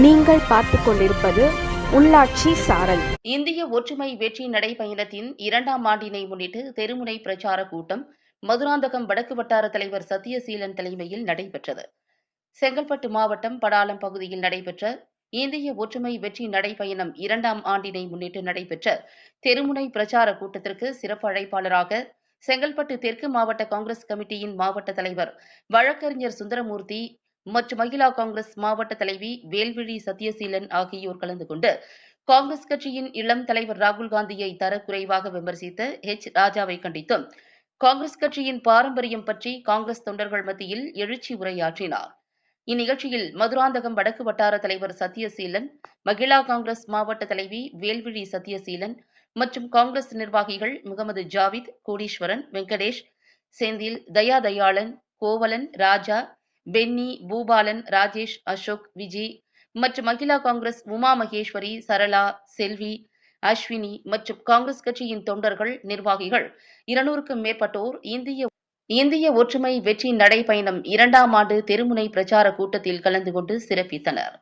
நீங்கள் பார்த்துக் கொண்டிருப்பது உள்ளாட்சி சாரல். இந்திய ஒற்றுமை வெற்றி நடைபயணத்தின் 2ஆம் ஆண்டினை முன்னிட்டு தெருமுனை பிரச்சார கூட்டம் மதுராந்தகம் வடக்கு வட்டார தலைவர் சத்தியசீலன் தலைமையில் நடைபெற்றது. செங்கல்பட்டு மாவட்டம் படாலம் பகுதியில் நடைபெற்ற இந்திய ஒற்றுமை வெற்றி நடைபயணம் 2ஆம் ஆண்டினை முன்னிட்டு நடைபெற்ற தெருமுனை பிரச்சார கூட்டத்திற்கு சிறப்பு அழைப்பாளராக செங்கல்பட்டு தெற்கு மாவட்ட காங்கிரஸ் கமிட்டியின் மாவட்ட தலைவர் வழக்கறிஞர் சுந்தரமூர்த்தி மற்றும் மகிழா காங்கிரஸ் மாவட்ட தலைவி வேல்விழி சத்தியசீலன் ஆகியோர் கலந்து கொண்டு காங்கிரஸ் கட்சியின் இளம் தலைவர் ராகுல்காந்தியை தரக்குறைவாக விமர்சித்த ராஜாவை கண்டித்தும் காங்கிரஸ் கட்சியின் பாரம்பரியம் பற்றி காங்கிரஸ் தொண்டர்கள் மத்தியில் எழுச்சி உரையாற்றினார். இந்நிகழ்ச்சியில் மதுராந்தகம் வடக்கு வட்டார தலைவர் சத்தியசீலன், மகிழா காங்கிரஸ் மாவட்ட தலைவி வேல்விழி சத்தியசீலன் மற்றும் காங்கிரஸ் நிர்வாகிகள் முகமது ஜாவித், கோடீஸ்வரன், வெங்கடேஷ், செந்தில், தயாதயாளன், கோவலன், ராஜா, பென்னி, பூபாலன், ராஜேஷ், அசோக், விஜய் மற்றும் மகிழா காங்கிரஸ் உமா மகேஸ்வரி, சரளா, செல்வி, அஸ்வினி மற்றும் காங்கிரஸ் கட்சியின் தொண்டர்கள், நிர்வாகிகள் 200க்கும் மேற்பட்டோர் இந்திய ஒற்றுமை வெற்றி நடைபயணம் 2ஆம் ஆண்டு தெருமுனை பிரச்சார கூட்டத்தில் கலந்து கொண்டு சிறப்பித்தனர்.